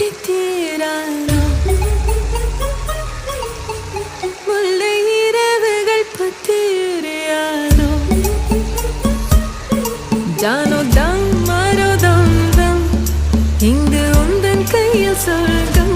கொட்டி தீராதோ முல்லை இரவுகள் பத்தி எரியாதோ ஜானோ தம் மாரோ தம் தம் இங்கு உந்தன் கையில் சொர்க்கம்